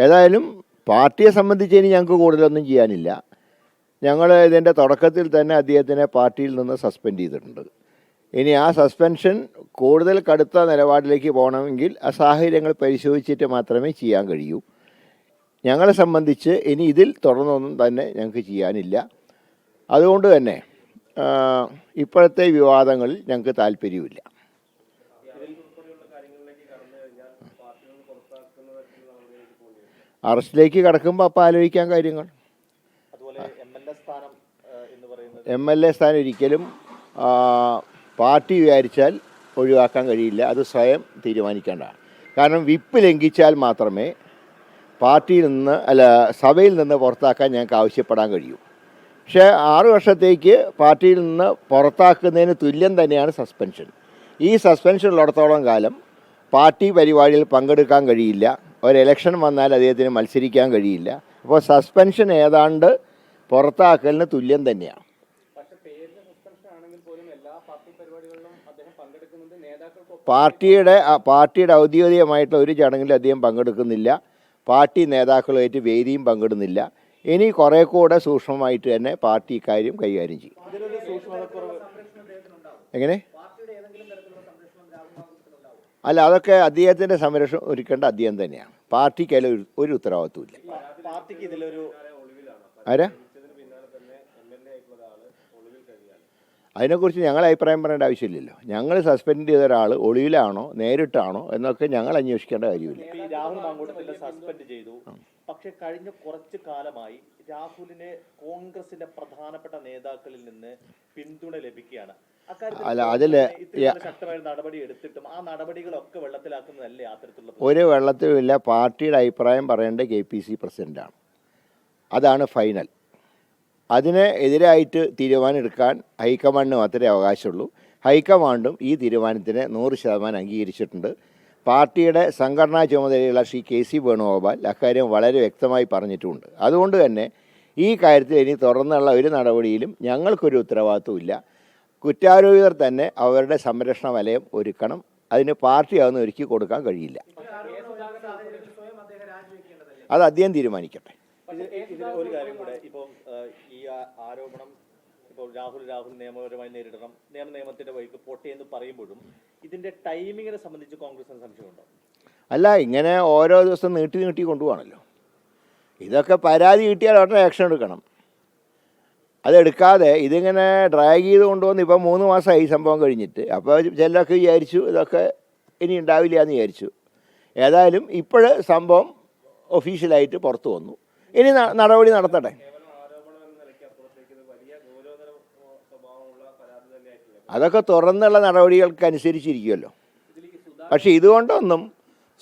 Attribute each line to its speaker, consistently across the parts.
Speaker 1: ഏതായാലും പാർട്ടിയെ സംബന്ധിച്ച് ഇനി ഞങ്ങൾക്ക് കൂടുതലൊന്നും ചെയ്യാനില്ല. ഞങ്ങൾ ഇതിൻ്റെ തുടക്കത്തിൽ തന്നെ അദ്ദേഹത്തിനെ പാർട്ടിയിൽ നിന്ന് സസ്പെൻഡ് ചെയ്തിട്ടുണ്ട്. ഇനി ആ സസ്പെൻഷൻ കൂടുതൽ കടുത്ത നിലപാടിലേക്ക് പോകണമെങ്കിൽ ആ സാഹചര്യങ്ങൾ പരിശോധിച്ചിട്ട് മാത്രമേ ചെയ്യാൻ കഴിയൂ. ഞങ്ങളെ സംബന്ധിച്ച് ഇനി ഇതിൽ തുടർന്നൊന്നും തന്നെ ഞങ്ങൾക്ക് ചെയ്യാനില്ല. അതുകൊണ്ട് തന്നെ ഇപ്പോഴത്തെ വിവാദങ്ങളിൽ ഞങ്ങൾക്ക് താല്പര്യമില്ല. അറസ്റ്റിലേക്ക് കടക്കുമ്പോൾ അപ്പോൾ ആലോചിക്കാൻ കാര്യങ്ങൾ. MLA സ്ഥാനം ഒരിക്കലും പാർട്ടി വിചാരിച്ചാൽ ഒഴിവാക്കാൻ കഴിയില്ല. അത് സ്വയം തീരുമാനിക്കേണ്ടതാണ്. കാരണം വിപ്പ് ലംഘിച്ചാൽ മാത്രമേ പാർട്ടിയിൽ നിന്ന് സഭയിൽ നിന്ന് പുറത്താക്കാൻ ഞങ്ങൾക്ക് ആവശ്യപ്പെടാൻ കഴിയൂ. പക്ഷേ 6 വർഷത്തേക്ക് പാർട്ടിയിൽ നിന്ന് പുറത്താക്കുന്നതിന് തുല്യം തന്നെയാണ് സസ്പെൻഷൻ. ഈ സസ്പെൻഷൻ ഉള്ളിടത്തോളം കാലം പാർട്ടി പരിപാടിയിൽ പങ്കെടുക്കാൻ കഴിയില്ല. ഒരു ഇലക്ഷൻ വന്നാൽ അദ്ദേഹത്തിന് മത്സരിക്കാൻ കഴിയില്ല. അപ്പോൾ സസ്പെൻഷൻ ഏതാണ്ട് പുറത്താക്കലിന് തുല്യം തന്നെയാണ്. പാർട്ടിയുടെ ഔദ്യോഗികമായിട്ടുള്ള ഒരു ചടങ്ങിൽ അദ്ദേഹം പങ്കെടുക്കുന്നില്ല. പാർട്ടി നേതാക്കളുമായിട്ട് വേദിയും പങ്കിടുന്നില്ല. ഇനി കുറേ കൂടെ സൂക്ഷ്മമായിട്ട് തന്നെ പാർട്ടി ഇക്കാര്യം കൈകാര്യം ചെയ്യും. എങ്ങനെ? അല്ല, അതൊക്കെ അദ്ദേഹത്തിൻ്റെ സംരക്ഷണം ഒരുക്കേണ്ട അദ്ദേഹം തന്നെയാണ്. പാർട്ടിക്ക് അതിൽ ഒരു ഉത്തരവാദിത്വമില്ല. ആരാ? അതിനെക്കുറിച്ച് ഞങ്ങൾ അഭിപ്രായം പറയേണ്ട ആവശ്യമില്ലല്ലോ. ഞങ്ങൾ സസ്പെൻഡ് ചെയ്ത ഒരാൾ ഒളിവിലാണോ നേരിട്ടാണോ എന്നൊക്കെ ഞങ്ങൾ അന്വേഷിക്കേണ്ട കാര്യമില്ല.
Speaker 2: രാഹുൽ മാങ്കൂട്ടത്തിനെ സസ്പെൻഡ് ചെയ്തു. പക്ഷേ കഴിഞ്ഞ കുറച്ച് കാലമായി രാഹുലിന് കോൺഗ്രസിന്റെ പ്രധാനപ്പെട്ട നേതാക്കളിൽ നിന്ന് പിന്തുണ ലഭിക്കുകയാണ്.
Speaker 1: അല്ല, അതിൽ
Speaker 2: ശക്തമായ നടപടി എടുത്തിട്ടും ആ നടപടികളൊക്കെ വെള്ളത്തിലാക്കുന്നതല്ലേ അത്തരത്തിലുള്ള?
Speaker 1: ഒരു വെള്ളത്തിലുമില്ല. പാർട്ടിയുടെ അഭിപ്രായം പറയേണ്ട KPC പ്രസിഡന്റാണ്. അതാണ് ഫൈനൽ. അതിന് എതിരായിട്ട് തീരുമാനമെടുക്കാൻ ഹൈക്കമാൻഡിന് മാത്രമേ അവകാശമുള്ളൂ. ഹൈക്കമാൻഡും ഈ തീരുമാനത്തിന് 100% അംഗീകരിച്ചിട്ടുണ്ട്. പാർട്ടിയുടെ സംഘടനാ ചുമതലയുള്ള ശ്രീ KC വേണുഗോപാൽ അക്കാര്യം വളരെ വ്യക്തമായി പറഞ്ഞിട്ടുമുണ്ട്. അതുകൊണ്ട് തന്നെ ഈ കാര്യത്തിൽ ഇനി തുറന്നുള്ള ഒരു നടപടിയിലും ഞങ്ങൾക്കൊരു ഉത്തരവാദിത്വമില്ല. കുറ്റാരോപിതർ തന്നെ അവരുടെ സംരക്ഷണ വലയം ഒരുക്കണം. അതിന് പാർട്ടി അതൊന്നും ഒരുക്കി കൊടുക്കാൻ കഴിയില്ല. അത് അദ്ദേഹം തീരുമാനിക്കട്ടെ.
Speaker 2: ഒരു കാര്യം കൂടെ, ഇപ്പോൾ ഈ ആരോപണം ഇപ്പോൾ രാഹുൽ നിയമപരമായി നേരിടണം, നിയമത്തിന്റെ വഴിക്ക് പോട്ടെ എന്ന് പറയുമ്പോഴും ഇതിന്റെ ടൈമിങ്ങിനെ സംബന്ധിച്ച് കോൺഗ്രസിന് സംശയമുണ്ടോ?
Speaker 1: അല്ല, ഇങ്ങനെ ഓരോ ദിവസം നീട്ടി കൊണ്ടുപോകണമല്ലോ. ഇതൊക്കെ പരാതി കിട്ടിയാൽ ഉടനെ ആക്ഷൻ എടുക്കണം. അതെടുക്കാതെ ഇതിങ്ങനെ ഡ്രാഗ് ചെയ്ത് കൊണ്ടുവന്ന് ഇപ്പം 3 മാസമായി സംഭവം കഴിഞ്ഞിട്ട്. അപ്പോൾ ചിലരൊക്കെ വിചാരിച്ചു ഇതൊക്കെ ഇനി ഉണ്ടാവില്ല എന്ന് വിചാരിച്ചു. ഏതായാലും ഇപ്പോൾ സംഭവം ഒഫീഷ്യലായിട്ട് പുറത്തു വന്നു. ഇനി നടപടി നടത്തട്ടെ. അതൊക്കെ തുറന്നുള്ള നടപടികൾക്കനുസരിച്ചിരിക്കുമല്ലോ. പക്ഷേ ഇതുകൊണ്ടൊന്നും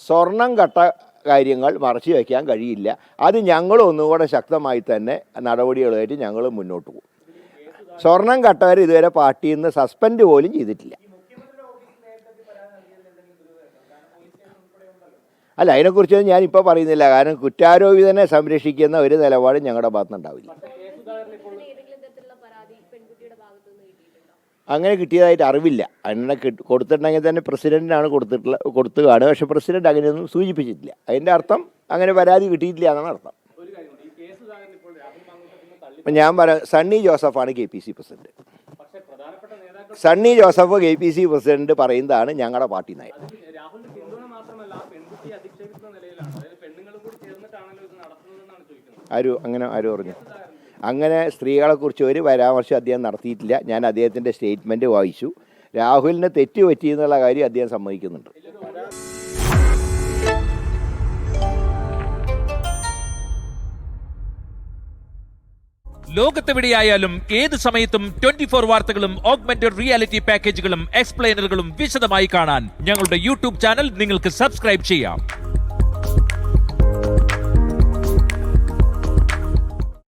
Speaker 1: സ്വർണം കട്ട കാര്യങ്ങൾ മറച്ചു വയ്ക്കാൻ കഴിയില്ല. അത് ഞങ്ങളൊന്നുകൂടെ ശക്തമായി തന്നെ നടപടികളുമായിട്ട് ഞങ്ങൾ മുന്നോട്ട് പോകും. സ്വർണം കട്ടവർ ഇതുവരെ പാർട്ടിയിൽ നിന്ന് സസ്പെൻഡ് പോലും ചെയ്തിട്ടില്ല. അല്ല, അതിനെക്കുറിച്ചൊന്നും ഞാനിപ്പോൾ പറയുന്നില്ല. കാരണം കുറ്റാരോപിതനെ സംരക്ഷിക്കുന്ന ഒരു നിലപാട് ഞങ്ങളുടെ ഭാഗത്തുനിന്നുണ്ടാവില്ല. അങ്ങനെ കിട്ടിയതായിട്ട് അറിവില്ല. അങ്ങനെ കൊടുത്തിട്ടുണ്ടെങ്കിൽ തന്നെ പ്രസിഡന്റിനാണ് കൊടുത്തു കാണുക. പക്ഷേ പ്രസിഡന്റ് അങ്ങനെയൊന്നും സൂചിപ്പിച്ചിട്ടില്ല. അതിൻ്റെ അർത്ഥം അങ്ങനെ പരാതി കിട്ടിയിട്ടില്ല എന്നാണ് അർത്ഥം. അപ്പം ഞാൻ പറയാം, സണ്ണി ജോസഫാണ് KPC president. Sunny Joseph KPC president പറയുന്നതാണ് ഞങ്ങളുടെ പാർട്ടി നയം. ആര് പറഞ്ഞു? അങ്ങനെ സ്ത്രീകളെക്കുറിച്ച് ഒരു പരാമർശം അദ്ദേഹം നടത്തിയിട്ടില്ല. ഞാൻ അദ്ദേഹത്തിൻ്റെ സ്റ്റേറ്റ്മെൻറ്റ് വായിച്ചു. രാഹുലിന് തെറ്റ് പറ്റിയെന്നുള്ള കാര്യം അദ്ദേഹം സമ്മതിക്കുന്നുണ്ട്.
Speaker 3: ലോകത്തെവിടെയായാലും ഏത് സമയത്തും 24 വാർത്തകളും ഓഗ്മെന്റഡ് റിയാലിറ്റി പാക്കേജുകളും എക്സ്പ്ലെയിനറുകളും വിശദമായി കാണാൻ ഞങ്ങളുടെ YouTube ചാനൽ നിങ്ങൾക്ക് സബ്സ്ക്രൈബ് ചെയ്യാം.